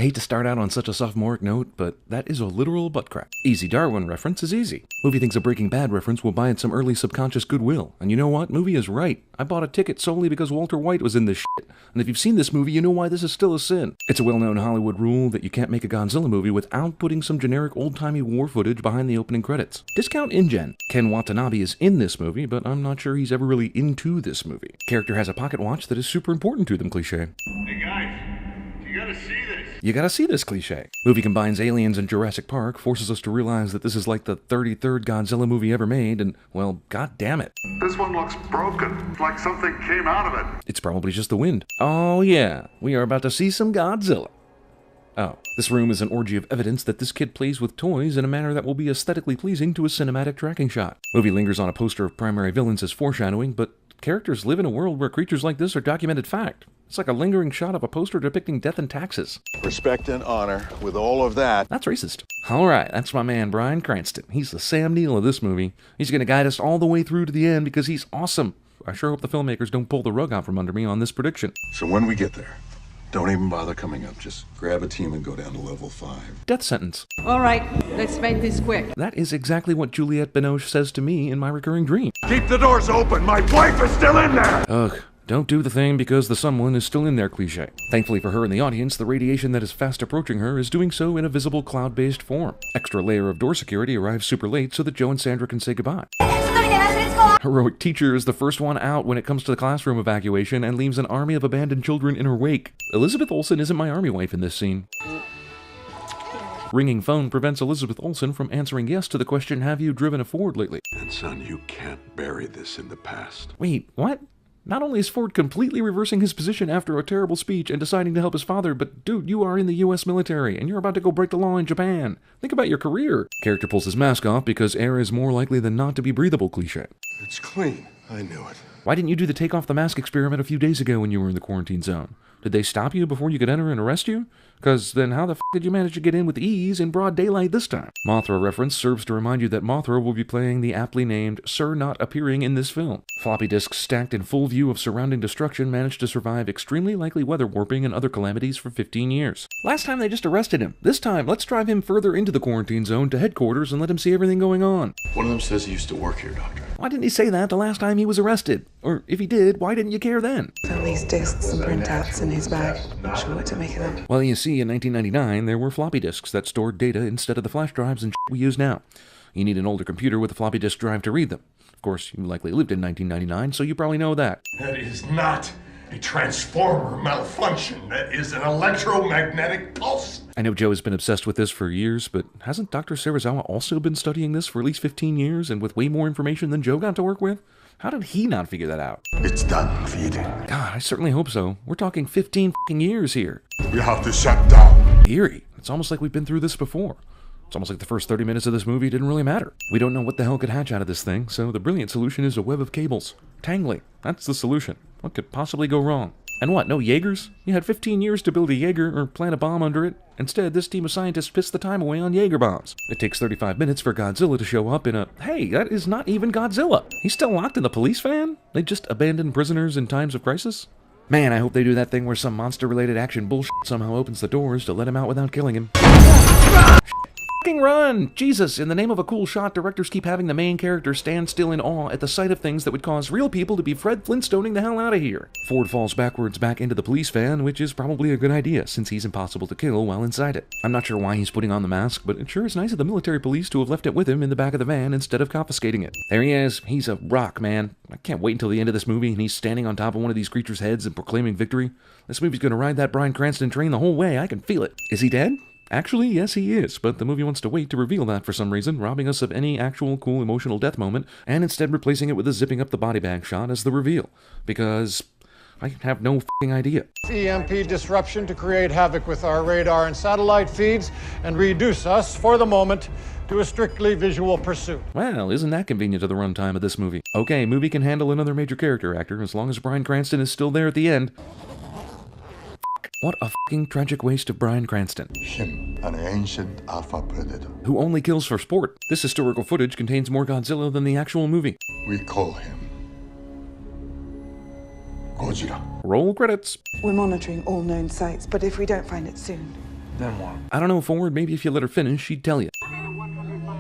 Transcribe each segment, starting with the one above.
I hate to start out on such a sophomoric note, but that is a literal butt crack. Easy Darwin reference is easy. Movie thinks a Breaking Bad reference will buy it some early subconscious goodwill. And you know what? Movie is right. I bought a ticket solely because Walter White was in this shit. And if you've seen this movie, you know why this is still a sin. It's a well-known Hollywood rule that you can't make a Godzilla movie without putting some generic old-timey war footage behind the opening credits. Discount InGen. Ken Watanabe is in this movie, but I'm not sure he's ever really into this movie. Character has a pocket watch that is super important to them, cliché. Hey guys, you gotta see this. You gotta see this, cliché. Movie combines aliens and Jurassic Park, forces us to realize that this is like the 33rd Godzilla movie ever made, and, well, god damn it. This one looks broken. It's like something came out of it. It's probably just the wind. Oh yeah, we are about to see some Godzilla. Oh, this room is an orgy of evidence that this kid plays with toys in a manner that will be aesthetically pleasing to a cinematic tracking shot. Movie lingers on a poster of primary villains as foreshadowing, but characters live in a world where creatures like this are documented fact. It's like a lingering shot of a poster depicting death and taxes. Respect and honor with all of that. That's racist. Alright, that's my man Bryan Cranston. He's the Sam Neill of this movie. He's gonna guide us all the way through to the end because he's awesome. I sure hope the filmmakers don't pull the rug out from under me on this prediction. So when we get there, don't even bother coming up. Just grab a team and go down to level 5. Death sentence. All right, let's make this quick. That is exactly what Juliette Binoche says to me in my recurring dream. Keep the doors open. My wife is still in there. Ugh. Don't do the thing because the someone is still in there, cliché. Thankfully for her in the audience, the radiation that is fast approaching her is doing so in a visible cloud-based form. Extra layer of door security arrives super late so that Joe and Sandra can say goodbye. Heroic teacher is the first one out when it comes to the classroom evacuation and leaves an army of abandoned children in her wake. Elizabeth Olsen isn't my army wife in this scene. Ringing phone prevents Elizabeth Olsen from answering yes to the question, have you driven a Ford lately? And son, you can't bury this in the past. Wait, what? Not only is Ford completely reversing his position after a terrible speech and deciding to help his father, but dude, you are in the US military and you're about to go break the law in Japan. Think about your career. Character pulls his mask off because air is more likely than not to be breathable, cliché. It's clean. I knew it. Why didn't you do the take off the mask experiment a few days ago when you were in the quarantine zone? Did they stop you before you could enter and arrest you? Because then how the f did you manage to get in with ease in broad daylight this time? Mothra reference serves to remind you that Mothra will be playing the aptly named Sir not appearing in this film. Floppy disks stacked in full view of surrounding destruction managed to survive extremely likely weather warping and other calamities for 15 years. Last time they just arrested him. This time, let's drive him further into the quarantine zone to headquarters and let him see everything going on. One of them says he used to work here, Doctor. Why didn't he say that the last time he was arrested? Or if he did, why didn't you care then? Found these discs and printouts in his bag. Not sure what to make of them. Well, you see, in 1999, there were floppy disks that stored data instead of the flash drives and shit we use now. You need an older computer with a floppy disk drive to read them. Of course, you likely lived in 1999, so you probably know that. That is not a transformer malfunction. That is an electromagnetic pulse. I know Joe has been obsessed with this for years, but hasn't Dr. Serizawa also been studying this for at least 15 years and with way more information than Joe got to work with? How did he not figure that out? It's done, feeding. God, I certainly hope so. We're talking 15 f***ing years here. We have to shut down. Eerie. It's almost like we've been through this before. It's almost like the first 30 minutes of this movie didn't really matter. We don't know what the hell could hatch out of this thing, so the brilliant solution is a web of cables. Tangly. That's the solution. What could possibly go wrong? And what, no Jaegers? You had 15 years to build a Jaeger or plant a bomb under it. Instead, this team of scientists pissed the time away on Jaeger bombs. It takes 35 minutes for Godzilla to show up in a, hey, that is not even Godzilla. He's still locked in the police van? They just abandon prisoners in times of crisis? Man, I hope they do that thing where some monster-related action bullshit somehow opens the doors to let him out without killing him. Fucking run! Jesus, in the name of a cool shot, directors keep having the main character stand still in awe at the sight of things that would cause real people to be Fred Flintstoning the hell out of here. Ford falls backwards back into the police van, which is probably a good idea, since he's impossible to kill while inside it. I'm not sure why he's putting on the mask, but it sure is nice of the military police to have left it with him in the back of the van instead of confiscating it. There he is. He's a rock, man. I can't wait until the end of this movie and he's standing on top of one of these creatures' heads and proclaiming victory. This movie's gonna ride that Bryan Cranston train the whole way. I can feel it. Is he dead? Actually, yes he is, but the movie wants to wait to reveal that for some reason, robbing us of any actual cool emotional death moment, and instead replacing it with a zipping up the body bag shot as the reveal. Because I have no f***ing idea. EMP disruption to create havoc with our radar and satellite feeds and reduce us, for the moment, to a strictly visual pursuit. Well, isn't that convenient to the runtime of this movie? Okay, movie can handle another major character actor as long as Bryan Cranston is still there at the end. What a f***ing tragic waste of Bryan Cranston. Him, an ancient alpha predator. Who only kills for sport. This historical footage contains more Godzilla than the actual movie. We call him Godzilla. Roll credits. We're monitoring all known sites, but if we don't find it soon, Then what? I don't know, Ford, maybe if you let her finish, she'd tell you.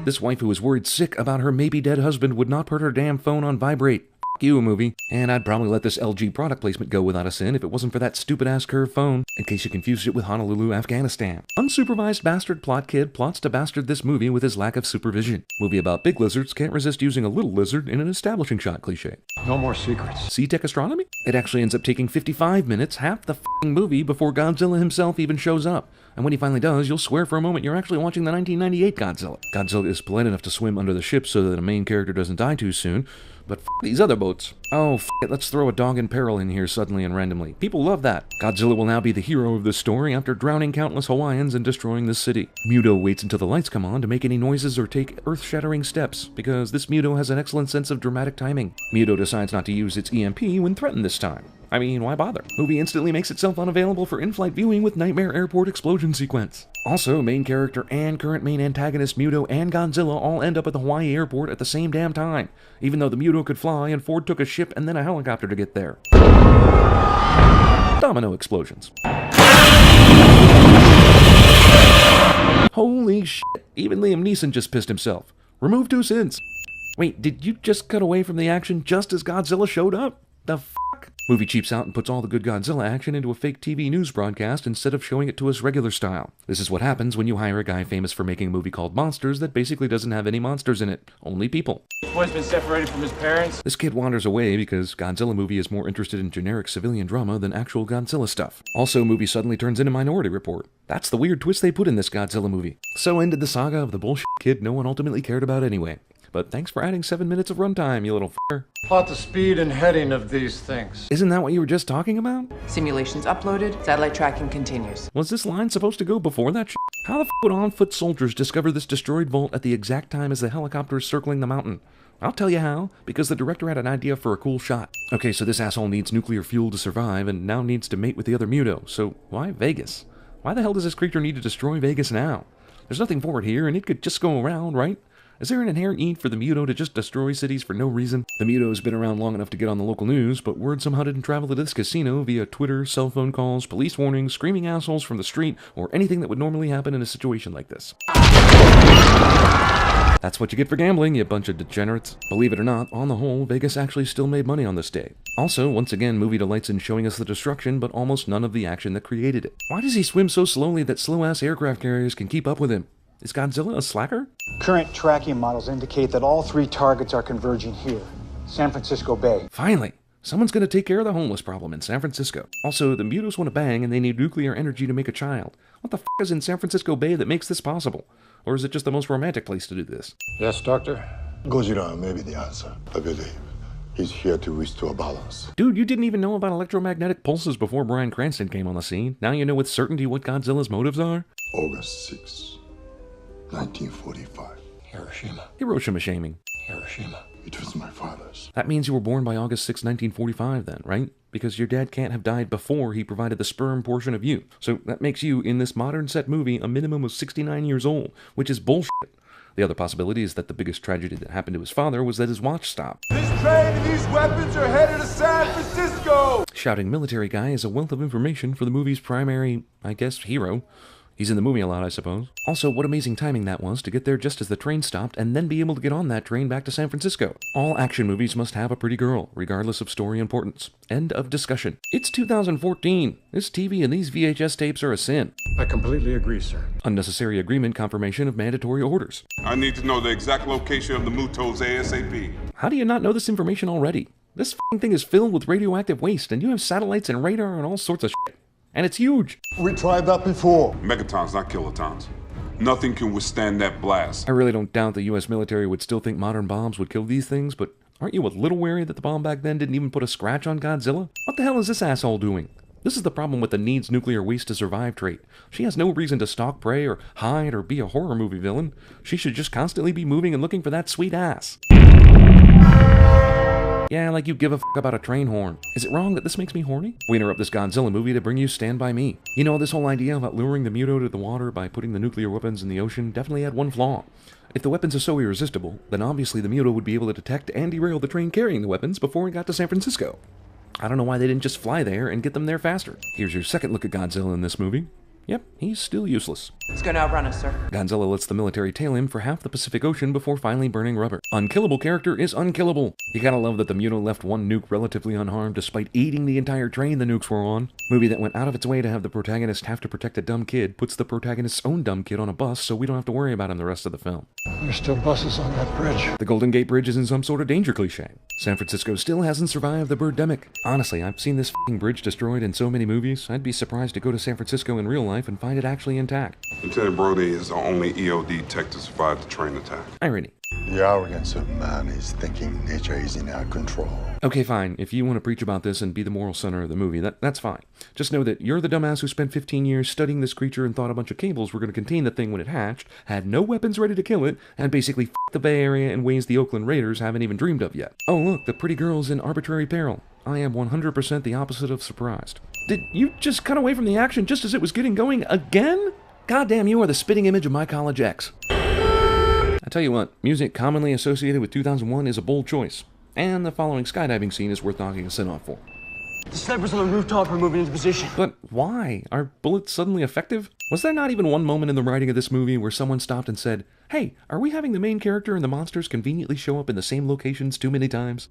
This wife who was worried sick about her maybe dead husband would not put her damn phone on vibrate. F you, movie. And I'd probably let this LG product placement go without a sin if it wasn't for that stupid-ass curved phone, in case you confused it with Honolulu, Afghanistan. Unsupervised bastard plot kid plots to bastard this movie with his lack of supervision. Movie about big lizards can't resist using a little lizard in an establishing shot cliche. No more secrets. C-Tech astronomy? It actually ends up taking 55 minutes, half the f***ing movie, before Godzilla himself even shows up. And when he finally does, you'll swear for a moment you're actually watching the 1998 Godzilla. Godzilla is polite enough to swim under the ship so that the main character doesn't die too soon, but f*** these other boats. Oh, f*** it, let's throw a dog in peril in here suddenly and randomly. People love that. Godzilla will now be the hero of this story after drowning countless Hawaiians and destroying this city. Muto waits until the lights come on to make any noises or take earth-shattering steps, because this Muto has an excellent sense of dramatic timing. Muto decides not to use its EMP when threatened this time. I mean, why bother? Movie instantly makes itself unavailable for in-flight viewing with Nightmare Airport explosion sequence. Also, main character and current main antagonist Muto and Godzilla all end up at the Hawaii airport at the same damn time, even though the Muto could fly and Ford took a ship and then a helicopter to get there. Domino explosions. Holy shit, even Liam Neeson just pissed himself. Remove 2 sins. Wait, did you just cut away from the action just as Godzilla showed up? The fuck? Movie cheaps out and puts all the good Godzilla action into a fake TV news broadcast instead of showing it to us regular style. This is what happens when you hire a guy famous for making a movie called Monsters that basically doesn't have any monsters in it, only people. This boy's been separated from his parents. This kid wanders away because Godzilla movie is more interested in generic civilian drama than actual Godzilla stuff. Also, movie suddenly turns into Minority Report. That's the weird twist they put in this Godzilla movie. So ended the saga of the bullshit kid no one ultimately cared about anyway. But thanks for adding 7 minutes of runtime, you little f***er. Plot the speed and heading of these things. Isn't that what you were just talking about? Simulations uploaded. Satellite tracking continues. Was this line supposed to go before that shit? How the f*** would on-foot soldiers discover this destroyed vault at the exact time as the helicopter is circling the mountain? I'll tell you how, because the director had an idea for a cool shot. Okay, so this asshole needs nuclear fuel to survive and now needs to mate with the other Muto, so why Vegas? Why the hell does this creature need to destroy Vegas now? There's nothing for it here, and it could just go around, right? Is there an inherent need for the Muto to just destroy cities for no reason? The Muto's been around long enough to get on the local news, but word somehow didn't travel to this casino via Twitter, cell phone calls, police warnings, screaming assholes from the street, or anything that would normally happen in a situation like this. That's what you get for gambling, you bunch of degenerates. Believe it or not, on the whole, Vegas actually still made money on this day. Also, once again, movie delights in showing us the destruction, but almost none of the action that created it. Why does he swim so slowly that slow-ass aircraft carriers can keep up with him? Is Godzilla a slacker? Current tracking models indicate that all 3 targets are converging here, San Francisco Bay. Finally! Someone's gonna take care of the homeless problem in San Francisco. Also, the Mutos want to bang and they need nuclear energy to make a child. What the f*** is in San Francisco Bay that makes this possible? Or is it just the most romantic place to do this? Yes, Doctor? Godzilla may be the answer, I believe. He's here to restore balance. Dude, you didn't even know about electromagnetic pulses before Bryan Cranston came on the scene. Now you know with certainty what Godzilla's motives are? August 6, 1945. Hiroshima shaming. It was my father's. That means you were born by August 6, 1945 then, right? Because your dad can't have died before he provided the sperm portion of you. So that makes you, in this modern set movie, a minimum of 69 years old, which is bullshit. The other possibility is that the biggest tragedy that happened to his father was that his watch stopped. This train and these weapons are headed to San Francisco! Shouting military guy is a wealth of information for the movie's primary, I guess, hero. He's in the movie a lot, I suppose. Also, what amazing timing that was to get there just as the train stopped and then be able to get on that train back to San Francisco. All action movies must have a pretty girl, regardless of story importance. End of discussion. It's 2014. This TV and these VHS tapes are a sin. I completely agree, sir. Unnecessary agreement confirmation of mandatory orders. I need to know the exact location of the Mutos ASAP. How do you not know this information already? This f***ing thing is filled with radioactive waste, and you have satellites and radar and all sorts of shit. And it's huge. We tried that before. Megatons, not kilotons. Nothing can withstand that blast. I really don't doubt the US military would still think modern bombs would kill these things, but aren't you a little wary that the bomb back then didn't even put a scratch on Godzilla? What the hell is this asshole doing? This is the problem with the needs nuclear waste to survive trait. She has no reason to stalk prey or hide or be a horror movie villain. She should just constantly be moving and looking for that sweet ass. Yeah, like you give a f*** about a train horn. Is it wrong that this makes me horny? We interrupt this Godzilla movie to bring you Stand By Me. You know, this whole idea about luring the Muto to the water by putting the nuclear weapons in the ocean definitely had one flaw. If the weapons are so irresistible, then obviously the Muto would be able to detect and derail the train carrying the weapons before it got to San Francisco. I don't know why they didn't just fly there and get them there faster. Here's your second look at Godzilla in this movie. Yep, he's still useless. It's going to outrun us, sir. Godzilla lets the military tail him for half the Pacific Ocean before finally burning rubber. Unkillable character is unkillable. You gotta love that the Muto left one nuke relatively unharmed despite aiding the entire train the nukes were on. Movie that went out of its way to have the protagonist have to protect a dumb kid puts the protagonist's own dumb kid on a bus so we don't have to worry about him the rest of the film. There's still buses on that bridge. The Golden Gate Bridge is in some sort of danger cliche. San Francisco still hasn't survived the birdemic. Honestly, I've seen this f***ing bridge destroyed in so many movies, I'd be surprised to go to San Francisco in real life and find it actually intact. Lieutenant Brody is the only EOD tech to survive the train attack. Irony. The arrogance of man is thinking nature is in our control. Okay, fine. If you want to preach about this and be the moral center of the movie, that's fine. Just know that you're the dumbass who spent 15 years studying this creature and thought a bunch of cables were going to contain the thing when it hatched, had no weapons ready to kill it, and basically f***ed the Bay Area in ways the Oakland Raiders haven't even dreamed of yet. Oh look, the pretty girl's in arbitrary peril. I am 100% the opposite of surprised. Did you just cut away from the action just as it was getting going again? Goddamn, you are the spitting image of my college ex. I tell you what, music commonly associated with 2001 is a bold choice. And the following skydiving scene is worth knocking a cent off for. The snipers on the rooftop are moving into position. But why? Are bullets suddenly effective? Was there not even one moment in the writing of this movie where someone stopped and said, hey, are we having the main character and the monsters conveniently show up in the same locations too many times?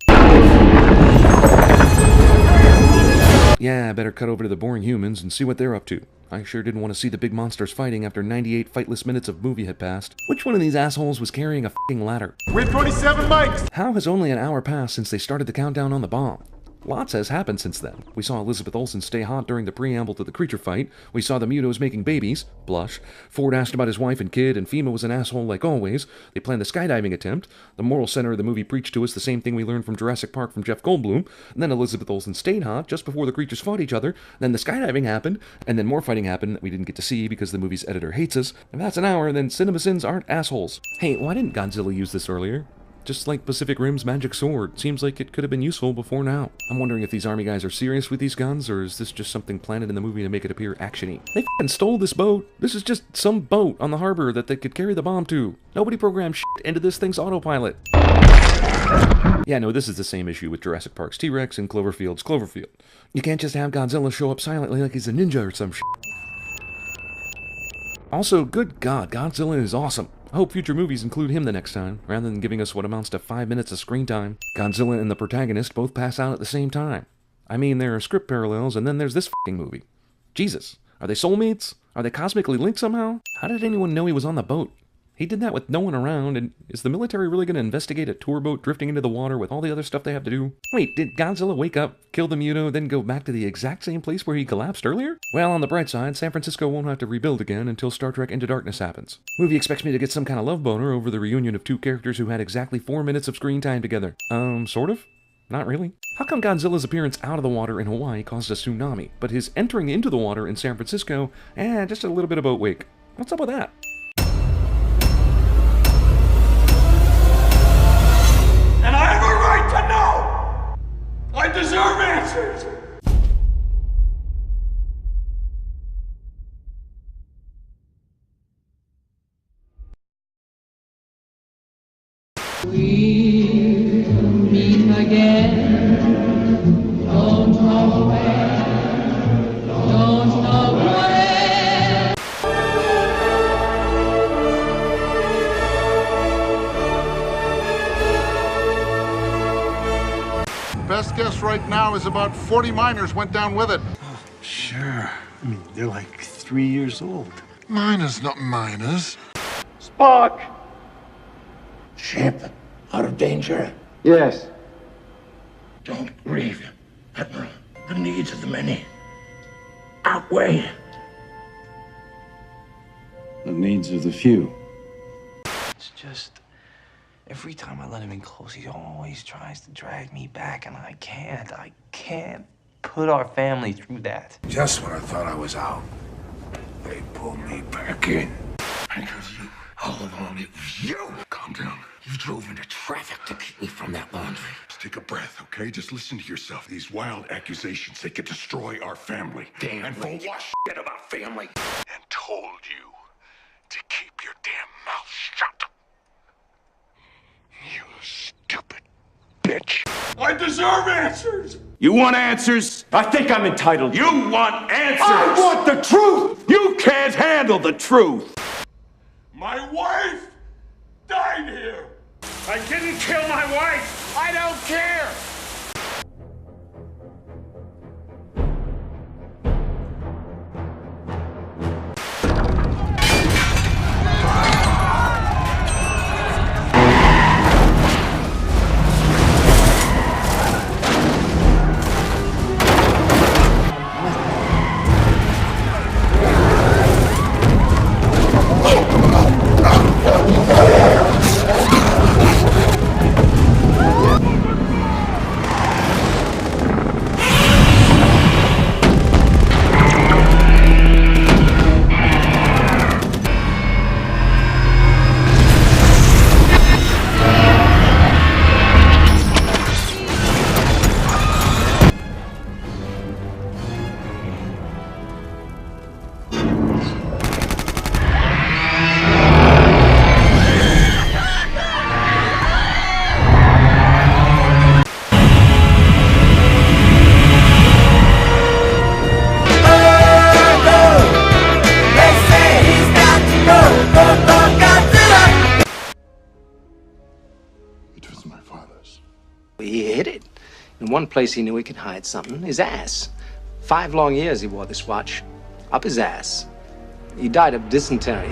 Yeah, better cut over to the boring humans and see what they're up to. I sure didn't want to see the big monsters fighting after 98 fightless minutes of movie had passed. Which one of these assholes was carrying a f***ing ladder? We have 27 mics! How has only an hour passed since they started the countdown on the bomb? Lots has happened since then. We saw Elizabeth Olsen stay hot during the preamble to the creature fight. We saw the Mutos making babies. Blush. Ford asked about his wife and kid, and FEMA was an asshole like always. They planned the skydiving attempt. The moral center of the movie preached to us the same thing we learned from Jurassic Park from Jeff Goldblum. And then Elizabeth Olsen stayed hot just before the creatures fought each other. Then the skydiving happened. And then more fighting happened that we didn't get to see because the movie's editor hates us. If that's an hour, then CinemaSins aren't assholes. Hey, why didn't Godzilla use this earlier? Just like Pacific Rim's magic sword, seems like it could have been useful before now. I'm wondering if these army guys are serious with these guns, or is this just something planted in the movie to make it appear actiony? They f***ing stole this boat. This is just some boat on the harbor that they could carry the bomb to. Nobody programmed shit into this thing's autopilot. Yeah, no, this is the same issue with Jurassic Park's T-Rex and Cloverfield's Cloverfield. You can't just have Godzilla show up silently like he's a ninja or some shit. Also, good God, Godzilla is awesome. I hope future movies include him the next time, rather than giving us what amounts to 5 minutes of screen time. Godzilla and the protagonist both pass out at the same time. I mean, there are script parallels, and then there's this f***ing movie. Jesus, are they soulmates? Are they cosmically linked somehow? How did anyone know he was on the boat? He did that with no one around, and is the military really going to investigate a tour boat drifting into the water with all the other stuff they have to do? Wait, did Godzilla wake up, kill the Muto, then go back to the exact same place where he collapsed earlier? Well, on the bright side, San Francisco won't have to rebuild again until Star Trek Into Darkness happens. Movie expects me to get some kind of love boner over the reunion of two characters who had exactly 4 minutes of screen time together. Sort of? Not really. How come Godzilla's appearance out of the water in Hawaii caused a tsunami, but his entering into the water in San Francisco, just a little bit of boat wake? What's up with that? And I have a right to know! I deserve answers! We'll meet again. Don't know where. Don't know where. Best guess right now is about 40 miners went down with it. Sure. I mean, they're like 3 years old. Miners, not miners. Spock! Ship out of danger? Yes. Don't grieve, Admiral. The needs of the many outweigh The needs of the few. It's just every time I let him in close, he always tries to drag me back, and I can't put our family through that. Just when I thought I was out, they pulled me back in. Because you, all along, it was you. Calm down. You drove into traffic to keep me from that laundry. Just take a breath, okay? Just listen to yourself. These wild accusations, they could destroy our family. Damn and right. for what shit about family? And told you to keep your damn mouth shut. You stupid bitch. I deserve answers! You want answers? I think I'm entitled. You want answers? I want the truth! You can't handle the truth! My wife died here! I didn't kill my wife! I don't care! It was my father's. He hid it. In one place he knew he could hide something, his ass. 5 long years he wore this watch. Up his ass. He died of dysentery.